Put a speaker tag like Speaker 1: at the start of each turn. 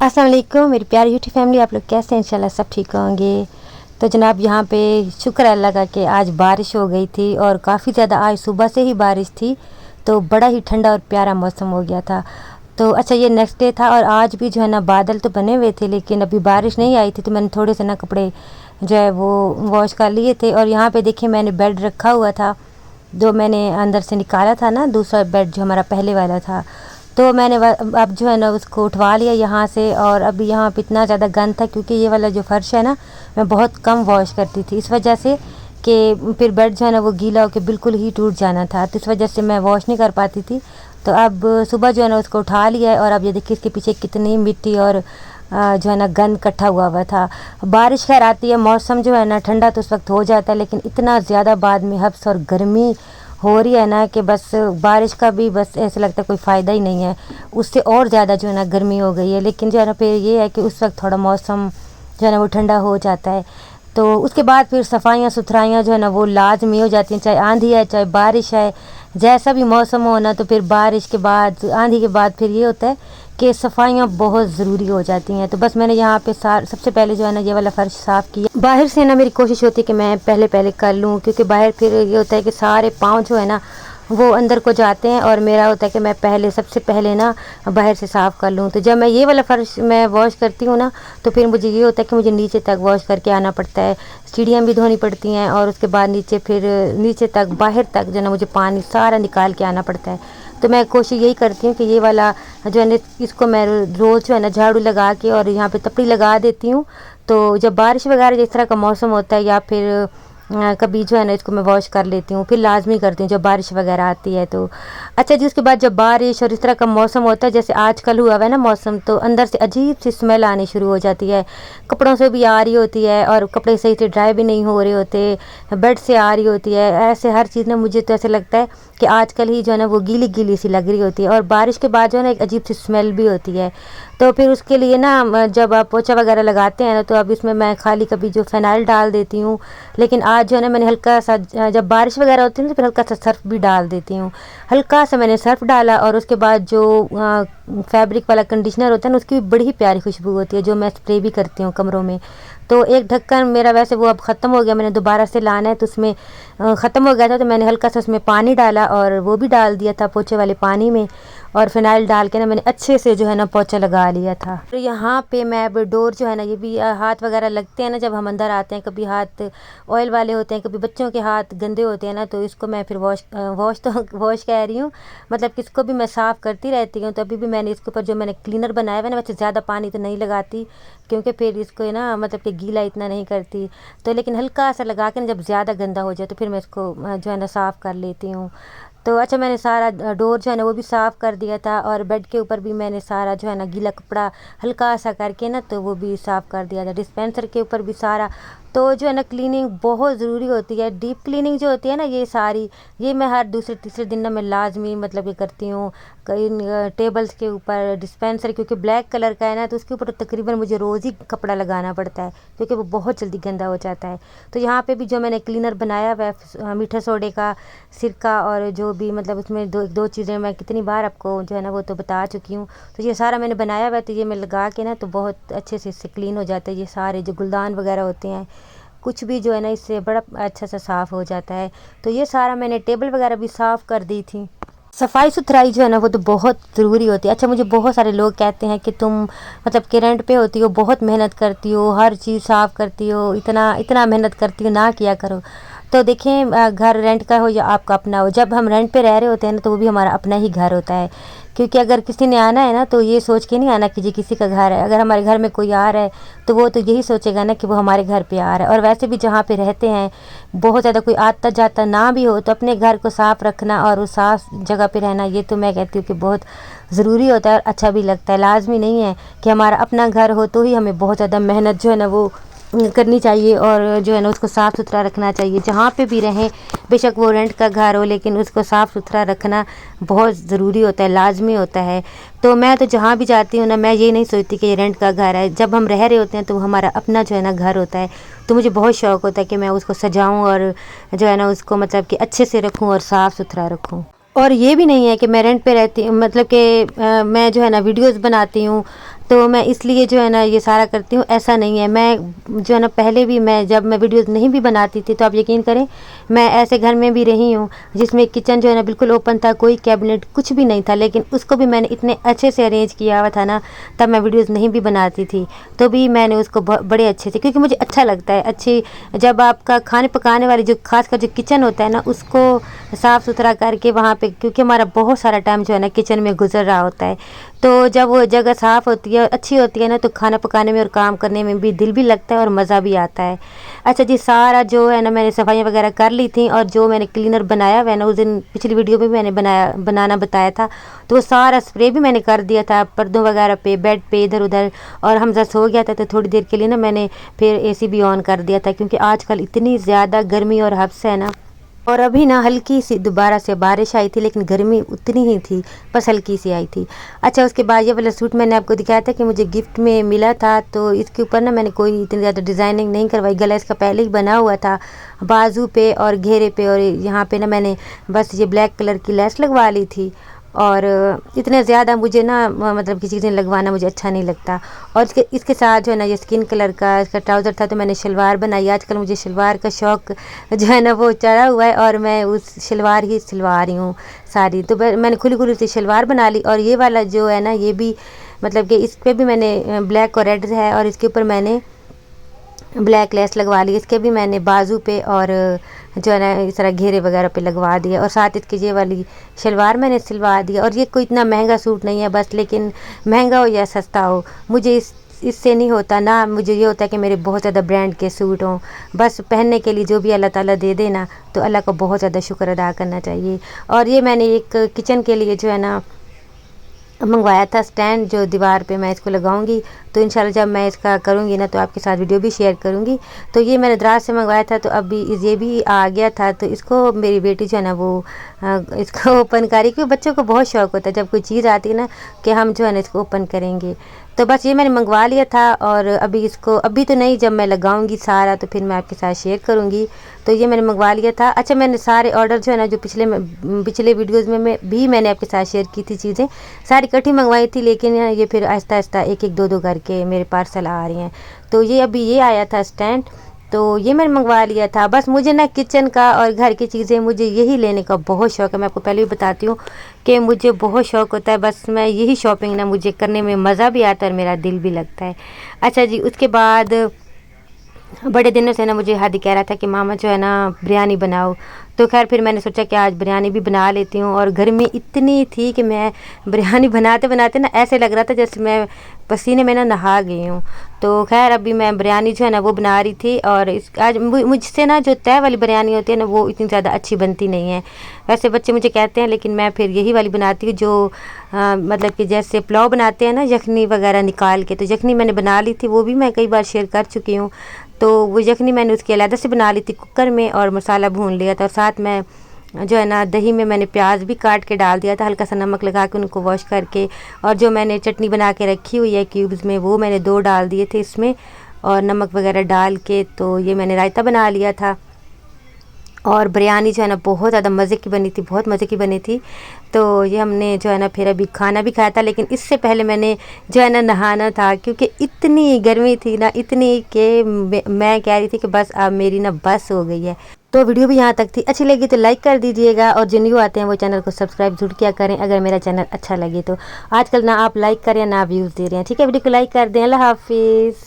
Speaker 1: अस्सलाम वालेकुम मेरी प्यारी यूट्यूब फैमिली, आप लोग कैसे हैं? इंशाल्लाह सब ठीक होंगे। तो जनाब यहाँ पे शुक्र है अल्लाह का कि आज बारिश हो गई थी और काफ़ी ज़्यादा आज सुबह से ही बारिश थी, तो बड़ा ही ठंडा और प्यारा मौसम हो गया था। तो अच्छा ये नेक्स्ट डे था और आज भी जो है ना बादल तो बने हुए थे लेकिन अभी बारिश नहीं आई थी, तो मैंने थोड़े से ना कपड़े जो है वो वॉश कर लिए थे। और यहाँ पे देखिए मैंने बेड रखा हुआ था, जो मैंने अंदर से निकाला था ना, दूसरा बेड जो हमारा पहले वाला था, तो मैंने अब जो है ना उसको उठवा लिया यहाँ से। और अभी यहाँ पे इतना ज़्यादा गंद था क्योंकि ये वाला जो फ़र्श है ना मैं बहुत कम वॉश करती थी, इस वजह से कि फिर बेड जो है ना वो गीला होकर बिल्कुल ही टूट जाना था, तो इस वजह से मैं वॉश नहीं कर पाती थी। तो अब सुबह जो है ना उसको उठा लिया है और अब ये देखिए इसके पीछे कितनी मिट्टी और जो है ना गंद इकट्ठा हुआ था। बारिश खैर आती है, मौसम जो है ना ठंडा तो उस वक्त हो जाता है, लेकिन इतना ज़्यादा बाद में हब्स और गर्मी हो रही है ना कि बस बारिश का भी बस ऐसे लगता है कोई फ़ायदा ही नहीं है, उससे और ज़्यादा जो है ना गर्मी हो गई है। लेकिन जो है ना फिर ये है कि उस वक्त थोड़ा मौसम जो है ना वो ठंडा हो जाता है, तो उसके बाद फिर सफाइयाँ सुथराइयाँ जो है ना वो लाजमी हो जाती हैं, चाहे आंधी है चाहे बारिश है, जैसा भी मौसम हो ना। तो फिर बारिश के बाद आंधी के बाद फिर ये होता है कि सफाइयाँ बहुत ज़रूरी हो जाती हैं। तो बस मैंने यहाँ पे सबसे पहले जो है ना ये वाला फ़र्श साफ़ किया। बाहर से ना मेरी कोशिश होती है कि मैं पहले कर लूँ, क्योंकि बाहर फिर ये होता है कि सारे पाँव जो है ना वो अंदर को जाते हैं और मेरा होता है कि मैं सबसे पहले ना बाहर से साफ़ कर लूँ। तो जब मैं ये वाला फ़र्श मैं वॉश करती हूँ ना, तो फिर मुझे ये होता है कि मुझे नीचे तक वॉश करके आना पड़ता है, सीढ़ियाँ भी धोनी पड़ती हैं और उसके बाद नीचे तक बाहर तक जो है ना मुझे पानी सारा निकाल के आना पड़ता है। तो मैं कोशिश यही करती हूँ कि ये वाला जो है ना इसको मैं रोज़ जो है ना झाड़ू लगा के और यहाँ पे तपड़ी लगा देती हूँ। तो जब बारिश वगैरह जिस तरह का मौसम होता है या फिर कभी जो है ना इसको मैं वॉश कर लेती हूँ, फिर लाजमी करती हूँ जब बारिश वगैरह आती है। तो अच्छा जी, उसके बाद जब बारिश और इस तरह का मौसम होता है जैसे आजकल हुआ है ना मौसम, तो अंदर से अजीब सी स्मेल आनी शुरू हो जाती है, कपड़ों से भी आ रही होती है और कपड़े सही से ड्राई भी नहीं हो रहे होते, बेड से आ रही होती है, ऐसे हर चीज़ ना मुझे तो ऐसे लगता है कि आजकल ही जो है ना वो गीली गीली सी लग रही होती है और बारिश के बाद जो है ना एक अजीब सी स्मेल भी होती है। तो फिर उसके लिए ना जब आप पोछा वगैरह लगाते हैं ना, तो अब इसमें मैं खाली कभी जो फ़िनाइल डाल देती हूँ, लेकिन आज जो है ना मैंने हल्का सा जब बारिश वगैरह होती है ना तो फिर हल्का सा सर्फ भी डाल देती हूँ। हल्का सा मैंने सर्फ डाला और उसके बाद जो फैब्रिक वाला कंडीशनर होता है ना उसकी भी बड़ी ही प्यारी खुशबू होती है, जो मैं स्प्रे भी करती हूँ कमरों में। तो एक ढक्कन मेरा वैसे वो अब ख़त्म हो गया, मैंने दोबारा से लाना है, तो उसमें ख़त्म हो गया था, तो मैंने हल्का सा उसमें पानी डाला और वो भी डाल दिया था पोछे वाले पानी में, और फिनाइल डाल के ना मैंने अच्छे से जो है ना पोछा लगा लिया था। तो यहाँ पे मैं अब डोर जो है ना ये भी हाथ वगैरह लगते हैं ना जब हम अंदर आते हैं, कभी हाथ ऑयल वाले होते हैं, कभी बच्चों के हाथ गंदे होते हैं ना, तो इसको मैं फिर वॉश कह रही हूँ, मतलब कि इसको भी मैं साफ़ करती रहती हूँ। तो अभी भी मैंने इसके ऊपर जो मैंने क्लीनर बनाया हुआ है ना, वैसे ज़्यादा पानी तो नहीं लगाती क्योंकि फिर इसको ना मतलब कि गीला इतना नहीं करती, तो लेकिन हल्का सा लगा के ना जब ज़्यादा गंदा हो जाए तो फिर मैं इसको जो है ना साफ़ कर लेती हूँ। तो अच्छा मैंने सारा डोर जो है ना वो भी साफ़ कर दिया था और बेड के ऊपर भी मैंने सारा जो है ना गीला कपड़ा हल्का सा करके ना तो वो भी साफ़ कर दिया था, डिस्पेंसर के ऊपर भी सारा। तो जो है ना क्लीनिंग बहुत ज़रूरी होती है, डीप क्लीनिंग जो होती है ना ये सारी, ये मैं हर दूसरे तीसरे दिन ना मैं लाजमी मतलब ये करती हूँ। कई टेबल्स के ऊपर डिस्पेंसर क्योंकि ब्लैक कलर का है ना, तो उसके ऊपर तो तकरीबन मुझे रोज़ ही कपड़ा लगाना पड़ता है क्योंकि वो बहुत जल्दी गंदा हो जाता है। तो यहाँ पे भी जो मैंने क्लीनर बनाया हुआ है मीठा सोडे का, सिरका और जो भी मतलब उसमें दो चीज़ें मैं कितनी बार आपको जो है ना वो तो बता चुकी हूँ। तो ये सारा मैंने बनाया हुआ है, तो ये मैं लगा के ना तो बहुत अच्छे से इससे क्लीन हो जाता है, ये सारे जो गुलदान वगैरह होते हैं कुछ भी जो है ना इससे बड़ा अच्छा सा साफ़ हो जाता है। तो ये सारा मैंने टेबल वगैरह भी साफ़ कर दी थी। सफाई सुथराई जो है ना वो तो बहुत ज़रूरी होती है। अच्छा मुझे बहुत सारे लोग कहते हैं कि तुम मतलब कि रेंट पे होती हो, बहुत मेहनत करती हो, हर चीज़ साफ़ करती हो, इतना इतना मेहनत करती हो, ना किया करो। तो देखें घर रेंट का हो या आपका अपना हो, जब हम रेंट पे रह रहे होते हैं ना तो वो भी हमारा अपना ही घर होता है, क्योंकि अगर किसी ने आना है ना तो ये सोच के नहीं आना कि जी किसी का घर है। अगर हमारे घर में कोई आ रहा है तो वो तो यही सोचेगा ना कि वो हमारे घर पे आ रहा है। और वैसे भी जहाँ पे रहते हैं बहुत ज़्यादा कोई आता जाता ना भी हो तो अपने घर को साफ़ रखना और उस साफ़ जगह पे रहना, ये तो मैं कहती हूँ कि बहुत ज़रूरी होता है और अच्छा भी लगता है। लाजमी नहीं है कि हमारा अपना घर हो तो ही हमें बहुत ज़्यादा मेहनत जो है ना वो करनी चाहिए और जो है ना उसको साफ़ सुथरा रखना चाहिए। जहाँ पे भी रहें बेशक वो रेंट का घर हो, लेकिन उसको साफ़ सुथरा रखना बहुत ज़रूरी होता है, लाजमी होता है। तो मैं तो जहाँ भी जाती हूँ ना मैं ये नहीं सोचती कि ये रेंट का घर है, जब हम रह रहे होते हैं तो वो हमारा अपना जो है ना घर होता है। तो मुझे बहुत शौक़ होता है कि मैं उसको सजाऊँ और जो है ना उसको मतलब कि अच्छे से रखूँ और साफ़ सुथरा रखूँ। और ये भी नहीं है कि मैं रेंट पे रहती हूँ मतलब कि मैं जो है ना वीडियोस बनाती हूँ तो मैं इसलिए जो है ना ये सारा करती हूँ। ऐसा नहीं है, मैं जो है ना पहले भी मैं जब मैं वीडियोज़ नहीं भी बनाती थी तो आप यकीन करें मैं ऐसे घर में भी रही हूँ जिसमें किचन जो है ना बिल्कुल ओपन था, कोई कैबिनेट कुछ भी नहीं था, लेकिन उसको भी मैंने इतने अच्छे से अरेंज किया हुआ था ना, तब मैं वीडियोज़ नहीं भी बनाती थी तो भी मैंने उसको बड़े अच्छे से, क्योंकि मुझे अच्छा लगता है अच्छी जब आपका खाने पकाने वाली जो खासकर जो किचन होता है ना उसको साफ़ सुथरा करके वहाँ पे, क्योंकि हमारा बहुत सारा टाइम जो है ना किचन में गुजर रहा होता है, तो जब वो जगह साफ़ होती है अच्छी होती है ना तो खाना पकाने में और काम करने में भी दिल भी लगता है और मज़ा भी आता है। अच्छा जी, सारा जो है ना मैंने सफाइयाँ वगैरह कर ली थी और जो मैंने क्लीनर बनाया हुआ है ना, उस दिन पिछली वीडियो में भी मैंने बनाना बताया था, तो वो सारा स्प्रे भी मैंने कर दिया था पर्दों वगैरह पे, बेड पे, इधर उधर। और हमजा सो गया था तो थोड़ी देर के लिए ना मैंने फिर एसी भी ऑन कर दिया था, क्योंकि आजकल इतनी ज़्यादा गर्मी और हब्स है ना। और अभी ना हल्की सी दोबारा से बारिश आई थी, लेकिन गर्मी उतनी ही थी, बस हल्की सी आई थी। अच्छा, उसके बाद ये वाला सूट मैंने आपको दिखाया था कि मुझे गिफ्ट में मिला था, तो इसके ऊपर ना मैंने कोई इतनी ज़्यादा डिज़ाइनिंग नहीं करवाई, गला इसका पहले ही बना हुआ था बाजू पे और घेरे पे, और यहाँ पे ना मैंने बस ये ब्लैक कलर की लेस लगवा ली थी। और इतने ज़्यादा मुझे ना मतलब कि चीज़ें लगवाना मुझे अच्छा नहीं लगता। और इसके साथ जो है ना ये स्किन कलर का इसका ट्राउज़र था, तो मैंने शलवार बनाई। आजकल मुझे शलवार का शौक़ जो है ना वो चढ़ा हुआ है और मैं उस शलवार ही सिलवा रही हूँ सारी। तो मैंने खुली खुली सी शलवार बना ली। और ये वाला जो है ना ये भी मतलब कि इस पर भी मैंने ब्लैक और रेड है और इसके ऊपर मैंने ब्लैक लेस लगवा ली। इसके भी मैंने बाजू पे और जो है ना इस तरह घेरे वगैरह पे लगवा दिया, और साथ इसकी ये वाली शलवार मैंने सिलवा दिया। और ये कोई इतना महंगा सूट नहीं है बस, लेकिन महंगा हो या सस्ता हो मुझे इससे नहीं होता ना। मुझे ये होता है कि मेरे बहुत ज़्यादा ब्रांड के सूट हों, बस पहनने के लिए जो भी अल्लाह ताला दे देना तो अल्लाह का बहुत ज़्यादा शुक्र अदा करना चाहिए। और ये मैंने एक किचन के लिए जो है ना मंगवाया था स्टैंड, जो दीवार पे मैं इसको लगाऊंगी, तो इंशाल्लाह जब मैं इसका करूंगी ना तो आपके साथ वीडियो भी शेयर करूंगी। तो ये मैंने दराज से मंगवाया था, तो अभी ये भी आ गया था, तो इसको मेरी बेटी जो है ना वो इसको ओपन करी, क्योंकि बच्चों को बहुत शौक़ होता है जब कोई चीज़ आती है ना कि हम जो है ना इसको ओपन करेंगे। तो बस ये मैंने मंगवा लिया था, और अभी इसको अभी तो नहीं, जब मैं लगाऊंगी सारा तो फिर मैं आपके साथ शेयर करूंगी। तो ये मैंने मंगवा लिया था। अच्छा, मैंने सारे ऑर्डर जो है ना जो पिछले वीडियोज़ में भी मैंने आपके साथ शेयर की थी चीज़ें सारी इकट्ठी मंगवाई थी, लेकिन ये फिर आहिस्ता आहिस्ता एक एक दो करके मेरे पार्सल आ रही हैं। तो ये अभी ये आया था स्टैंड, तो ये मैंने मंगवा लिया था। बस मुझे ना किचन का और घर की चीज़ें मुझे यही लेने का बहुत शौक़ है। मैं आपको पहले भी बताती हूँ कि मुझे बहुत शौक़ होता है, बस मैं यही शॉपिंग ना मुझे करने में मज़ा भी आता है और मेरा दिल भी लगता है। अच्छा जी, उसके बाद बड़े दिनों से ना मुझे हादी कह रहा था कि मामा जो है ना बिरयानी बनाओ, तो खैर फिर मैंने सोचा कि आज बिरयानी भी बना लेती हूँ। और गर्मी इतनी थी कि मैं बिरयानी बनाते बनाते ना ऐसे लग रहा था जैसे मैं पसीने में ना नहा गई हूँ। तो खैर अभी मैं बिरयानी जो है ना वो बना रही थी, और आज मुझसे ना जो तय वाली बिरयानी होती है ना वो इतनी ज़्यादा अच्छी बनती नहीं है। वैसे बच्चे मुझे कहते हैं, लेकिन मैं फिर यही वाली बनाती हूँ जो मतलब कि जैसे पुलाव बनाते हैं ना यखनी वगैरह निकाल के, तो यखनी मैंने बना ली थी, वो भी मैं कई बार शेयर कर चुकी हूँ। तो वो यखनी मैंने उसकी अलग से बना ली थी कुकर में, और मसाला भून लिया था, और साथ में जो है ना दही में मैंने प्याज भी काट के डाल दिया था, हल्का सा नमक लगा के उनको वॉश करके। और जो मैंने चटनी बना के रखी हुई है क्यूब्स में, वो मैंने 2 डाल दिए थे इसमें, और नमक वगैरह डाल के। तो ये मैंने रायता बना लिया था। और बिरयानी जो है ना बहुत ज़्यादा मज़े की बनी थी, बहुत मज़े की बनी थी। तो ये हमने जो है ना फिर अभी खाना भी खाया था, लेकिन इससे पहले मैंने जो है ना नहाना था, क्योंकि इतनी गर्मी थी ना, इतनी कि मैं कह रही थी कि बस अब मेरी ना बस हो गई है। तो वीडियो भी यहाँ तक थी, अच्छी लगी तो लाइक कर दीजिएगा, और जो न्यू आते हैं वो चैनल को सब्सक्राइब जरूर किया करें अगर मेरा चैनल अच्छा लगे तो। आजकल ना आप लाइक करें ना व्यूज़ दे रहे हैं, ठीक है, वीडियो को लाइक कर दें। अल्लाह हाफिज़।